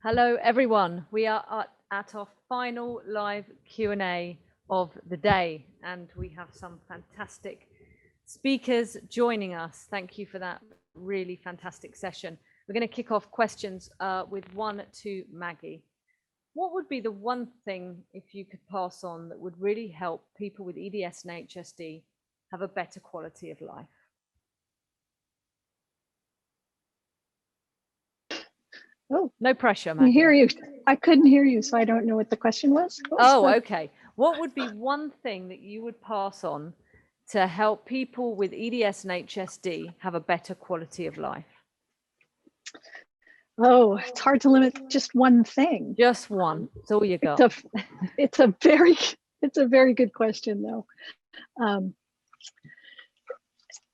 Hello, everyone. We are at our final live Q&A of the day, and we have some fantastic speakers joining us. Thank you for that really fantastic session. We're going to kick off questions with one to Maggie. What would be the one thing, if you could pass on, that would really help people with EDS and HSD have a better quality of life? Oh, no pressure, I Maggie. hear you. I couldn't hear you, so I don't know what the question was. Okay. What would be one thing that you would pass on to help people with EDS and HSD have a better quality of life? Oh, it's hard to limit just one thing. Just one. That's all you got. It's a very good question, though.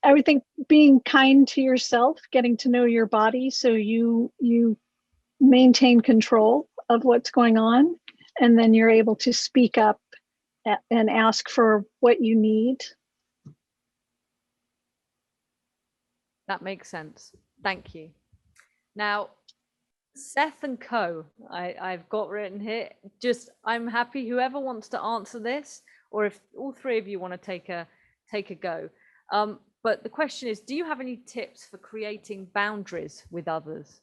I would think being kind to yourself, getting to know your body, so you maintain control of what's going on, and then you're able to speak up and ask for what you need. That makes sense. Thank you. Now, Seth and Co, I've got written here. I'm happy whoever wants to answer this, or if all three of you want to take a go. But the question is, do you have any tips for creating boundaries with others?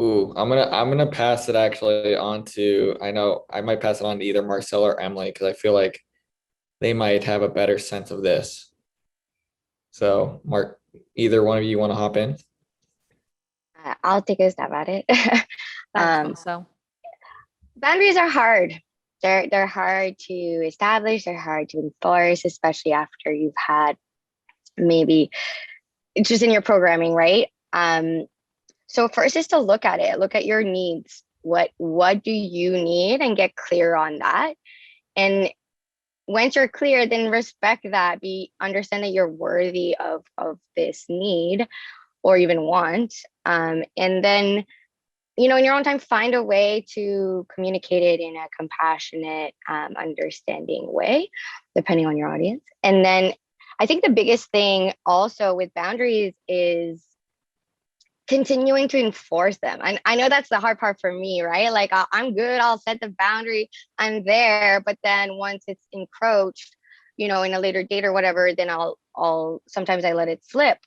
Ooh, I'm gonna pass it actually on to, I know I might pass it on to either Marcelle or Emily, because I feel like they might have a better sense of this. So Mark, either one of you want to hop in? I'll take a stab at it. Thanks, Marcelle. Boundaries are hard. They're hard to establish, they're hard to enforce, especially after you've had maybe it's just in your programming, right? So first is to look at your needs. What do you need, and get clear on that. And once you're clear, then respect that. Understand that you're worthy of this need or even want. And then, in your own time, find a way to communicate it in a compassionate, understanding way, depending on your audience. And then I think the biggest thing also with boundaries is continuing to enforce them. And I know that's the hard part for me, right? Like I'm good, I'll set the boundary, I'm there, but then once it's encroached, in a later date or whatever, then I'll sometimes I let it slip.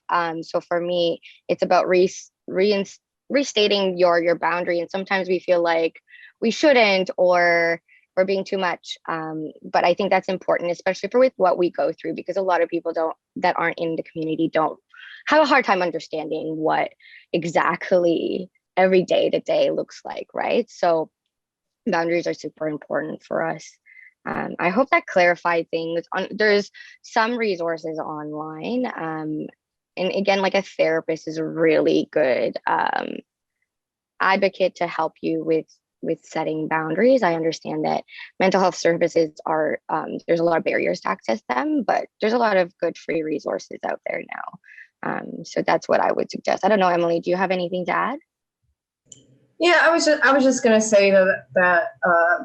So for me, it's about restating your boundary. And sometimes we feel like we shouldn't, or we're being too much. But I think that's important, especially with what we go through, because a lot of people that aren't in the community don't have a hard time understanding what exactly every day to day looks like, right? So boundaries are super important for us. I hope that clarified things. There's some resources online. And again, like a therapist is a really good advocate to help you with setting boundaries. I understand that mental health services are, there's a lot of barriers to access them, but there's a lot of good free resources out there now. So that's what I would suggest. I don't know, Emily, do you have anything to add? Yeah, I was just gonna say that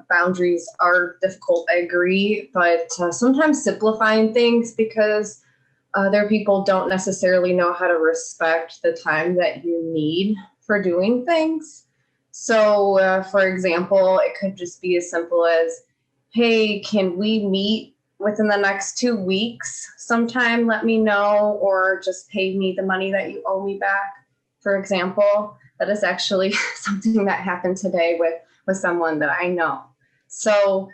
boundaries are difficult. I agree, but sometimes simplifying things, because other people don't necessarily know how to respect the time that you need for doing things. So, for example, it could just be as simple as, "Hey, can we meet within the next 2 weeks sometime? Let me know, or just pay me the money that you owe me back," for example. That is actually something that happened today with someone that I know. So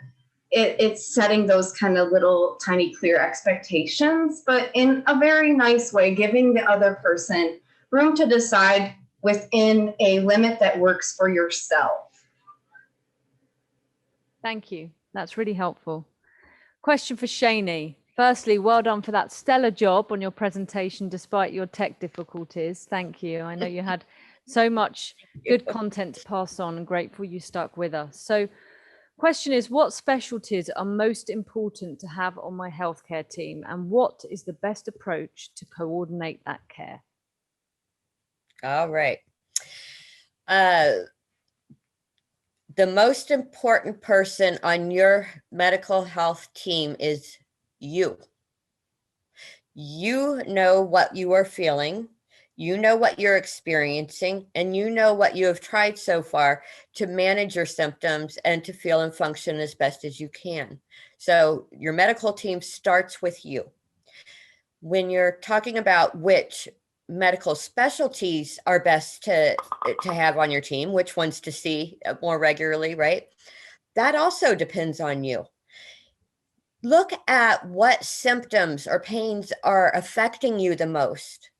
it's setting those kind of little tiny clear expectations, but in a very nice way, giving the other person room to decide within a limit that works for yourself. Thank you. That's really helpful. Question for Shani. Firstly, well done for that stellar job on your presentation despite your tech difficulties. Thank you. I know you had so much good content to pass on, and grateful you stuck with us. So question is, what specialties are most important to have on my healthcare team, and what is the best approach to coordinate that care? All right. The most important person on your medical health team is you. You know what you are feeling. You know what you're experiencing, and you know what you have tried so far to manage your symptoms and to feel and function as best as you can. So your medical team starts with you. When you're talking about which medical specialties are best to have on your team, which ones to see more regularly, right? That also depends on you. Look at what symptoms or pains are affecting you the most.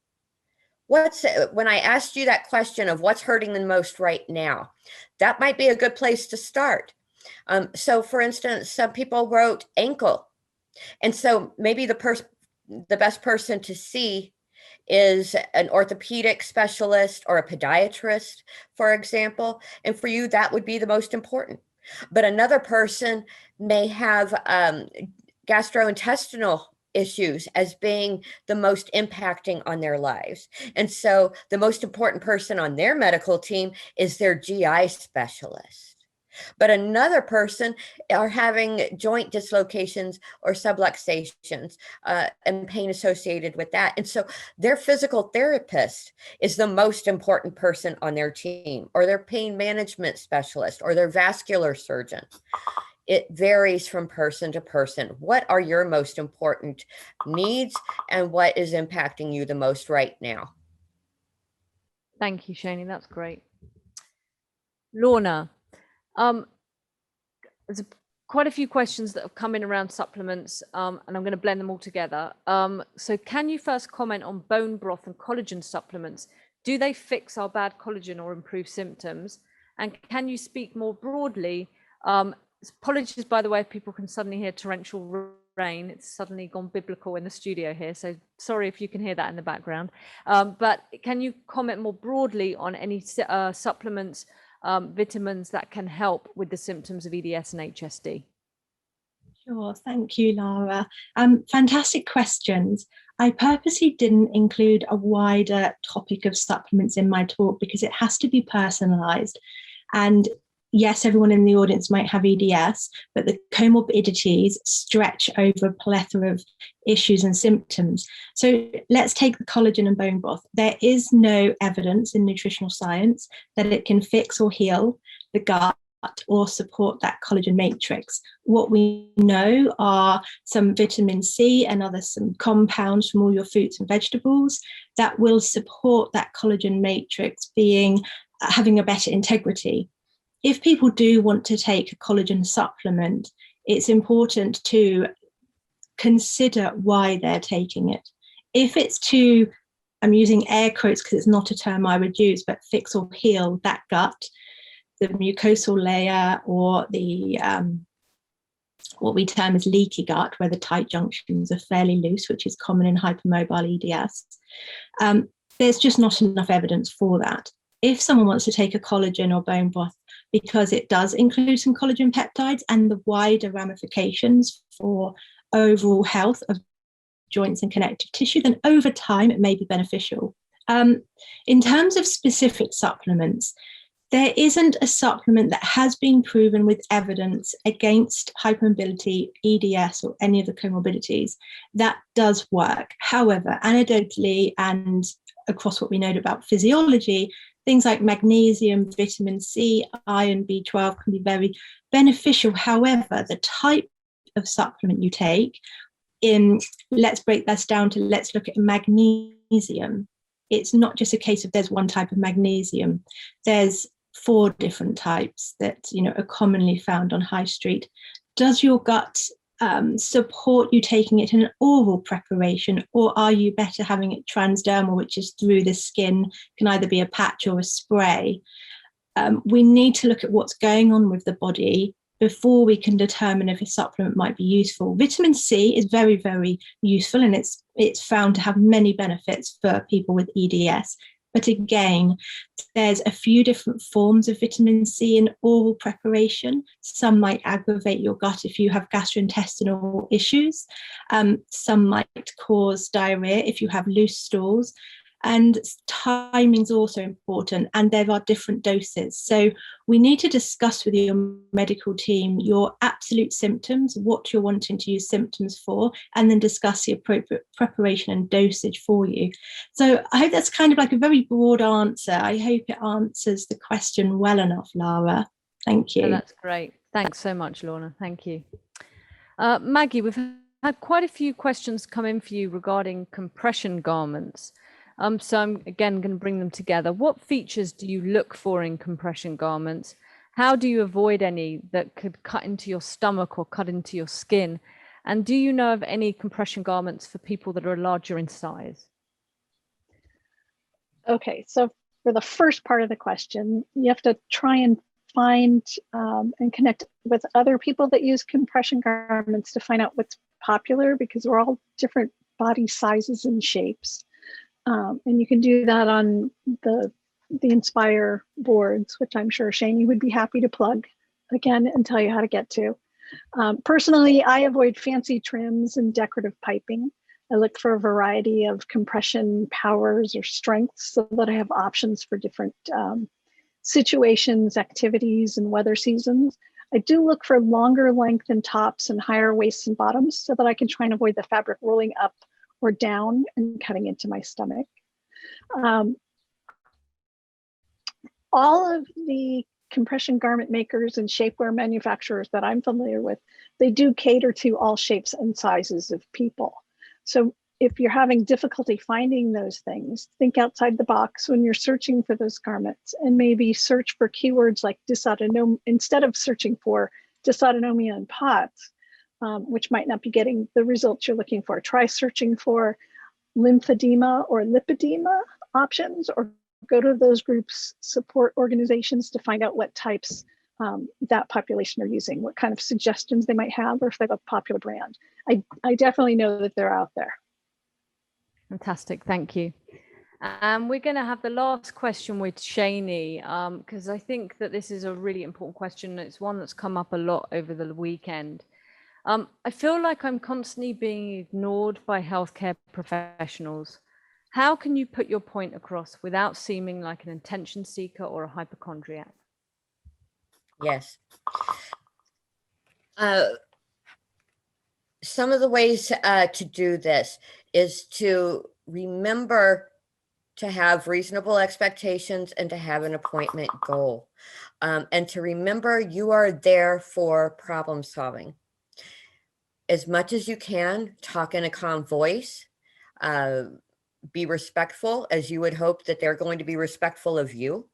When I asked you that question of what's hurting the most right now, that might be a good place to start. So for instance, some people wrote ankle. And so maybe the best person to see is an orthopedic specialist or a podiatrist, for example. And for you, that would be the most important. But another person may have gastrointestinal issues as being the most impacting on their lives. And so the most important person on their medical team is their GI specialist. But another person are having joint dislocations or subluxations and pain associated with that. And so their physical therapist is the most important person on their team, or their pain management specialist, or their vascular surgeon. It varies from person to person. What are your most important needs and what is impacting you the most right now? Thank you, Shani. That's great. Lorna, there's quite a few questions that have come in around supplements, and I'm going to blend them all together. So can you first comment on bone broth and collagen supplements? Do they fix our bad collagen or improve symptoms? And can you speak more broadly? Apologies, by the way, if people can suddenly hear torrential rain. It's suddenly gone biblical in the studio here, so sorry if you can hear that in the background. But can you comment more broadly on any supplements, vitamins that can help with the symptoms of EDS and HSD? Sure, thank you, Lara. Fantastic questions. I purposely didn't include a wider topic of supplements in my talk because it has to be personalized. And yes, everyone in the audience might have EDS, but the comorbidities stretch over a plethora of issues and symptoms. So let's take the collagen and bone broth. There is no evidence in nutritional science that it can fix or heal the gut or support that collagen matrix. What we know are some vitamin C and some compounds from all your fruits and vegetables that will support that collagen matrix having a better integrity. If people do want to take a collagen supplement, it's important to consider why they're taking it. If it's to, I'm using air quotes because it's not a term I would use, but fix or heal that gut, the mucosal layer, or the what we term as leaky gut, where the tight junctions are fairly loose, which is common in hypermobile EDS, there's just not enough evidence for that. If someone wants to take a collagen or bone broth because it does include some collagen peptides and the wider ramifications for overall health of joints and connective tissue, then over time it may be beneficial. In terms of specific supplements, there isn't a supplement that has been proven with evidence against hypermobility, EDS, or any of the comorbidities that does work. However, anecdotally and across what we know about physiology, things like magnesium, vitamin C, iron, B12 can be very beneficial. However, the type of supplement you take, let's break this down to, let's look at magnesium. It's not just a case of there's one type of magnesium. There's 4 different types that are commonly found on high street. Does your gut support you taking it in an oral preparation, or are you better having it transdermal, which is through the skin, can either be a patch or a spray? We need to look at what's going on with the body before we can determine if a supplement might be useful. Vitamin C is very, very useful, and it's found to have many benefits for people with EDS. But again, there's a few different forms of vitamin C in oral preparation. Some might aggravate your gut if you have gastrointestinal issues. Some might cause diarrhea if you have loose stools. And timing's also important, and there are different doses. So we need to discuss with your medical team your absolute symptoms, what you're wanting to use symptoms for, and then discuss the appropriate preparation and dosage for you. So I hope that's kind of like a very broad answer. I hope it answers the question well enough, Lara. Thank you. Oh, that's great. Thanks so much, Lorna. Thank you. Maggie, we've had quite a few questions come in for you regarding compression garments. So I'm again going to bring them together. What features do you look for in compression garments? How do you avoid any that could cut into your stomach or cut into your skin? And do you know of any compression garments for people that are larger in size? Okay, so for the first part of the question, you have to try and find and connect with other people that use compression garments to find out what's popular, because we're all different body sizes and shapes. And you can do that on the Inspire boards, which I'm sure Shani would be happy to plug again and tell you how to get to. Personally, I avoid fancy trims and decorative piping. I look for a variety of compression powers or strengths so that I have options for different situations, activities, and weather seasons. I do look for longer length in tops and higher waists and bottoms so that I can try and avoid the fabric rolling up or down and cutting into my stomach. All of the compression garment makers and shapewear manufacturers that I'm familiar with, they do cater to all shapes and sizes of people. So if you're having difficulty finding those things, think outside the box when you're searching for those garments, and maybe search for keywords like dysautonomia instead of searching for dysautonomia in POTS, which might not be getting the results you're looking for. Try searching for lymphedema or lipedema options, or go to those groups' support organizations to find out what types that population are using, what kind of suggestions they might have, or if they have a popular brand. I definitely know that they're out there. Fantastic, thank you. We're going to have the last question with Shani, because I think that this is a really important question. It's one that's come up a lot over the weekend. I feel like I'm constantly being ignored by healthcare professionals. How can you put your point across without seeming like an attention seeker or a hypochondriac? Yes. Some of the ways to do this is to remember to have reasonable expectations and to have an appointment goal. And to remember you are there for problem solving. As much as you can, talk in a calm voice. Be respectful, as you would hope that they're going to be respectful of you.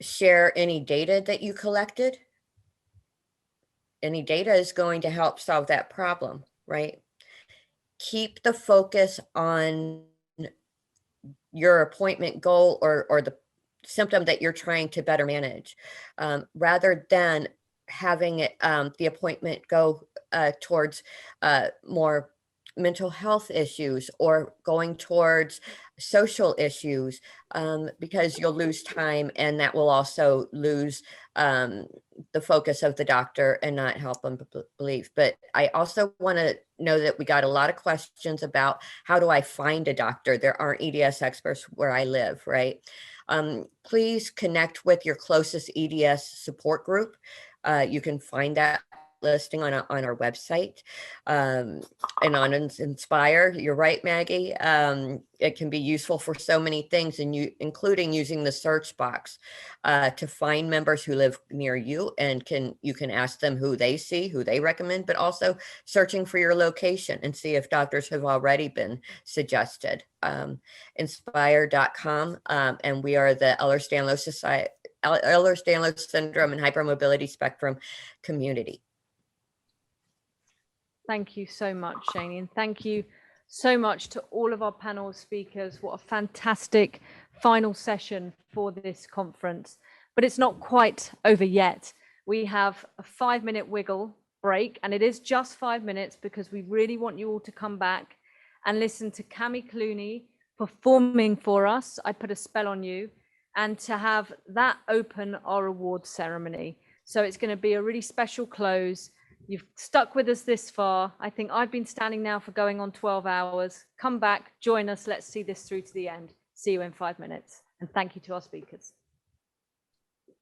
Share any data that you collected. Any data is going to help solve that problem, right? Keep the focus on your appointment goal or the symptom that you're trying to better manage, rather than having it, the appointment go towards more mental health issues or going towards social issues, because you'll lose time, and that will also lose the focus of the doctor and not help them believe. But I also want to know that we got a lot of questions about how do I find a doctor? There aren't EDS experts where I live, right? Please connect with your closest EDS support group. You can find that listing on our website, and on Inspire. You're right, Maggie. It can be useful for so many things, and including using the search box to find members who live near you, and you can ask them who they see, who they recommend, but also searching for your location and see if doctors have already been suggested. Inspire.com, and we are the Ehlers-Danlos Society, Ehlers-Danlos Syndrome and Hypermobility Spectrum community. Thank you so much, Shani, and thank you so much to all of our panel speakers. What a fantastic final session for this conference. But it's not quite over yet. We have a 5-minute wiggle break, and it is just 5 minutes because we really want you all to come back and listen to Cami Clooney performing for us, I Put a Spell on You, and to have that open our award ceremony. So it's going to be a really special close. You've stuck with us this far. I think I've been standing now for going on 12 hours. Come back, join us. Let's see this through to the end. See you in 5 minutes. And thank you to our speakers.